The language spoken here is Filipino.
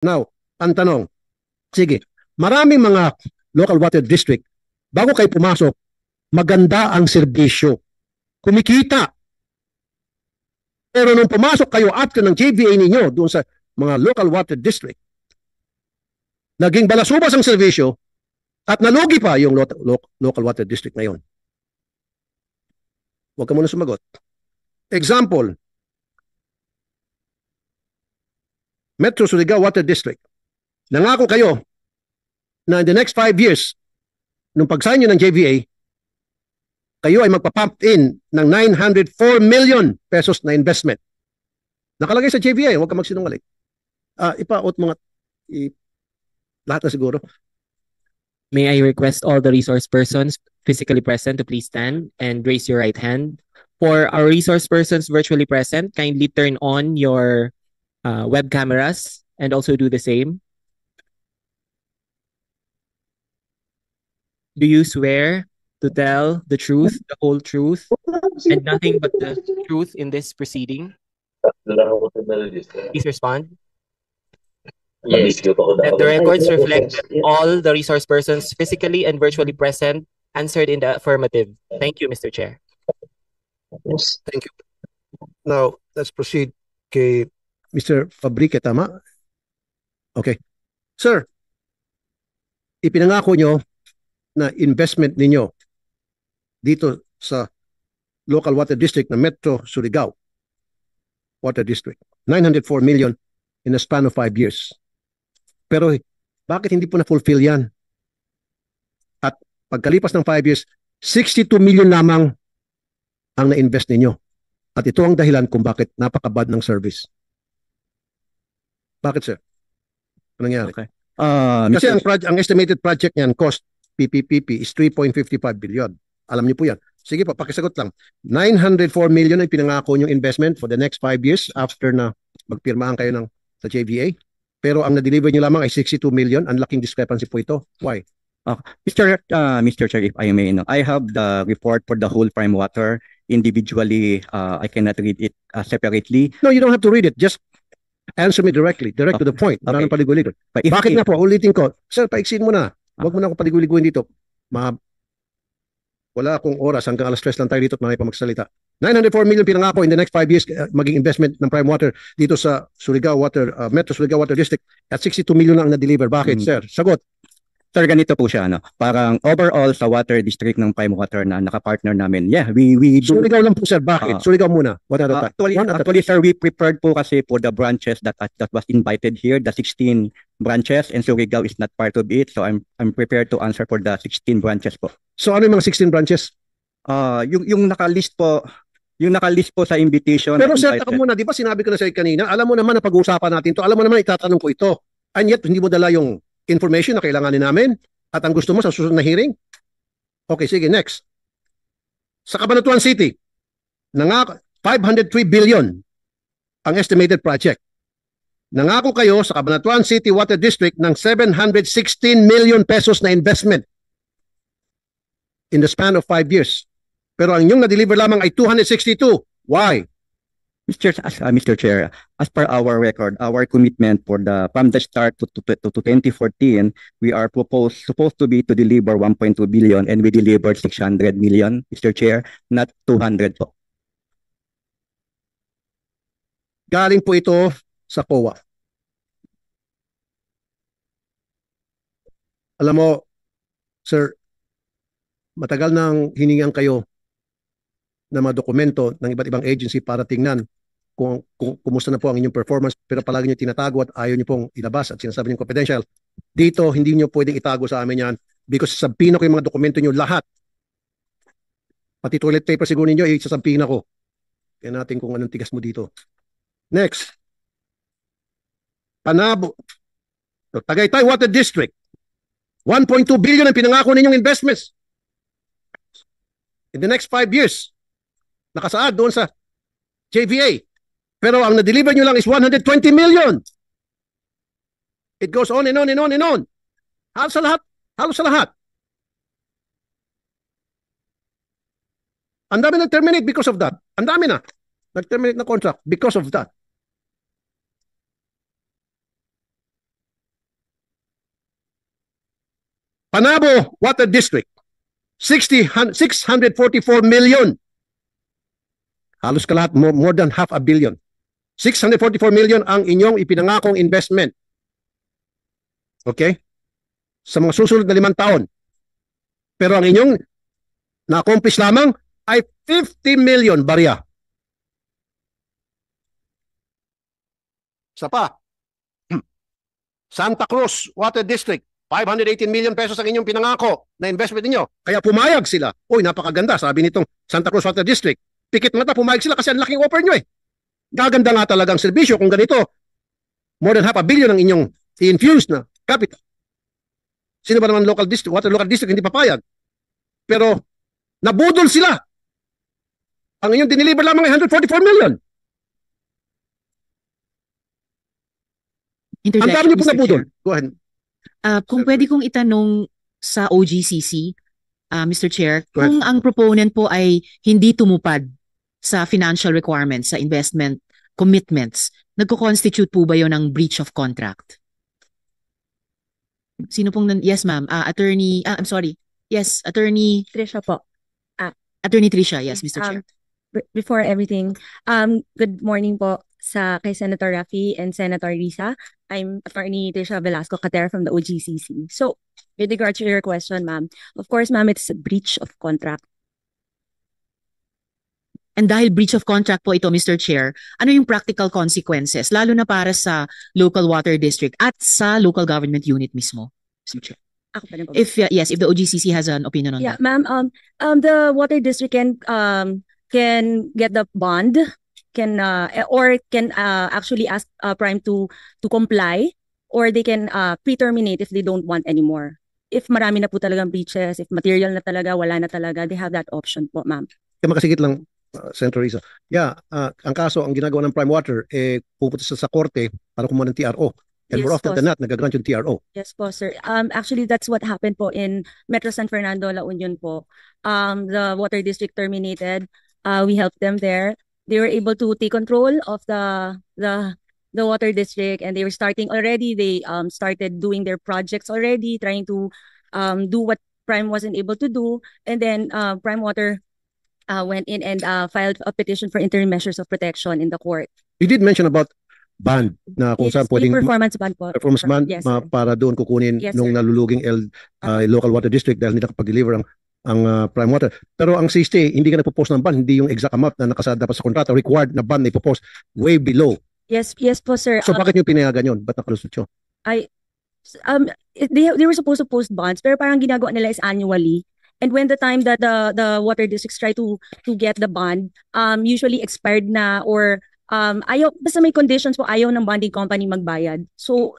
Now, ang tanong, sige, maraming mga local water district, bago kayo pumasok, maganda ang serbisyo. Kumikita. Pero nung pumasok kayo after ng JVA ninyo doon sa mga local water district, naging balasubas ang serbisyo at nalugi pa yung local water district na yon. Huwag ka muna sumagot. Example, Metro Surigao Water District. Nangako kayo na in the next 5 years, nung pag-sign nyo ng JVA, kayo ay magpa-pump in ng 904 million pesos na investment. Nakalagay sa JVA, huwag ka magsinungaling. Ipaot mga, lahat na siguro. May I request all the resource persons physically present to please stand and raise your right hand. For our resource persons virtually present, kindly turn on your web cameras and also do the same. Do you swear to tell the truth, the whole truth, and nothing but the truth in this proceeding? Please respond. Yes. Let the records reflect that all the resource persons physically and virtually present answered in the affirmative. Thank you, Mr. Chair. Thank you. Now, let's proceed kay Mr. Fabrique, tama? Okay. Sir, ipinangako nyo na investment ninyo dito sa local water district na Metro Surigao Water District. 904 million in a span of 5 years. Pero bakit hindi po na-fulfill yan? At pagkalipas ng 5 years, 62 million lamang ang na-invest ninyo. At ito ang dahilan kung bakit napakabad ng service. Bakit, sir? Anong nangyari? Okay. Kasi ang estimated project niyan, cost PPPP is 3.55 billion. Alam niyo po yan. Sige po, pakisagot lang. 904 million ay pinangako niyong investment for the next 5 years after na magpirmahan kayo sa JVA. Pero ang na-deliver niyo lamang ay 62 million. Ang laking discrepancy po ito. Why? Mr. Chair, if I may, I have the report for the whole prime water individually. I cannot read it separately. No, you don't have to read it. Just answer me directly. Direct to the point. Wala nang paligoy-ligoy. Bakit nga po? Ulitin ko. Sir, paiksin mo na. Huwag mo na ako paligoy-ligoyin dito. Wala akong oras. Hanggang alas 3 lang tayo dito at marami pa magsalita. 904 million pinangako in the next 5 years maging investment ng prime water dito sa Surigao Water, Metro Surigao Water District at 62 million lang na-deliver. Bakit, sir? Sagot. Sir, ganito po siya, parang overall sa water district ng prime water na nakapartner namin, we do... Surigao lang po, sir. Bakit? Surigao muna. What at a time? Actually, sir, we prepared po kasi for the branches that was invited here, the 16 branches, and Surigao is not part of it. So I'm prepared to answer for the 16 branches po. So ano yung mga 16 branches? Yung nakalist po sa invitation. Pero sir, taka muna, di ba sinabi ko na sa'yo kanina, alam mo naman na pag-uusapan natin to, alam mo naman itatanong ko ito. And yet, hindi mo dala yung information na kailanganin namin at ang gusto mo sa susunod na hearing? Okay, sige, next. Sa Cabanatuan City, 503 billion ang estimated project. Nangako kayo sa Cabanatuan City Water District ng 716 million pesos na investment in the span of 5 years. Pero ang inyong na-deliver lamang ay 262. Why? Mr. Chair, as per our record, our commitment from the start to 2014, we are supposed to deliver 1.2 billion and we delivered 600 million, Mr. Chair, not 200 po. Galing po ito sa COA. Alam mo, sir, matagal nang hiningan kayo ng mga dokumento ng iba't ibang agency para tingnan kung kumusta na po ang inyong performance, pero palagi nyo tinatago at ayaw nyo pong ilabas at sinasabi nyo confidential. Dito, hindi nyo pwedeng itago sa amin yan because sasabihin ko yung mga dokumento nyo lahat. Pati toilet paper siguro ninyo, isasabihin ako. Kaya natin kung anong tigas mo dito. Next. Panabo. Tagaytay Water District. 1.2 billion ang pinangako ninyong investments. In the next 5 years. Nakasaad doon sa JVA. Pero ang na-deliver nyo lang is 120 million. It goes on and on and on and on. Halos sa lahat. Halos sa lahat. Ang dami nag-terminate because of that. Ang dami na. Nag-terminate na contract because of that. Panabo Water District, 644 million. Halos kalahat, more than half a billion. 644 million ang inyong ipinangakong investment. Okay? Sa mga susunod na 5 taon. Pero ang inyong na-accomplish lamang ay 50 million barya. Isa pa. Santa Cruz Water District, 518 million pesos ang inyong pinangako na investment ninyo. Kaya pumayag sila. Uy, napakaganda, sabi nitong Santa Cruz Water District. Pikit mata, pumayag sila kasi ang laking offer nyo eh. Gaganda nga talagang serbisyo kung ganito. More than half a billion ang inyong i-infuse na capital. Sino ba naman local district, water local district hindi papayag? Pero nabudol sila. Ang inyong dineliver lamang ay 144 million. Ang dami niyo po Mr. nabudol. Chair. Go ahead. Kung pwede kong itanong sa OGCC, Mr. Chair, Go ahead. kung ang proponent po ay hindi tumupad sa financial requirements, sa investment commitments, nagko-constitute po ba yon ng breach of contract? Sino pong yes ma'am, attorney, I'm sorry. Yes, attorney Trisha po. Attorney Tricia, yes, Mr. Chair. Before everything, good morning po kay Senator Raffy and Senator Risa. I'm Attorney Trisha Velasco Catera from the OGCC. So, with regard to your question, ma'am, of course, ma'am, it's a breach of contract. And dahil breach of contract po ito, Mr. Chair, ano yung practical consequences, lalo na para sa local water district at sa local government unit mismo, Mr. Chair? Ako pa rin po. If if the OGCC has an opinion on Yeah, that. ma'am, the water district can get the bond, can actually ask Prime to comply, or they can pre-terminate if they don't want anymore. If marami na po talagang breaches, if material na talaga, wala na talaga, they have that option po, ma'am. Kaya makasigit lang, Senator Risa. Yeah, ang kaso, ang ginagawa ng Prime Water, pupunta sa korte para kumuha ng TRO. And more Yes, often boss. than not, nagagrant yung TRO. Yes po, sir. Actually, that's what happened po in Metro San Fernando, La Union po. The water district terminated. We helped them there. They were able to take control of the water district, and they were starting already. They started doing their projects already, trying to do what Prime wasn't able to do. And then Prime Water went in and filed a petition for interim measures of protection in the court. You did mention about band na kung Yes, saan pwedeng performance bond po. performance band Yes, sir. para doon kukunin Yes, nung sir. naluluging local water district dahil hindi nakapag-deliver ang Prime Water. Pero ang CST, hindi ka nagpo-post ng band, hindi yung exact amount na nakasada pa sa kontrata, required na band na ipopost way below. Yes po, sir. So bakit nyo pinayagan yun? Ba't nakalusot yun? They were supposed to post bonds, pero parang ginagawa nila is annually. And when the time that the water districts try to get the bond, usually expired na, or ayaw, basta may conditions po, ayaw ng bonding company magbayad. So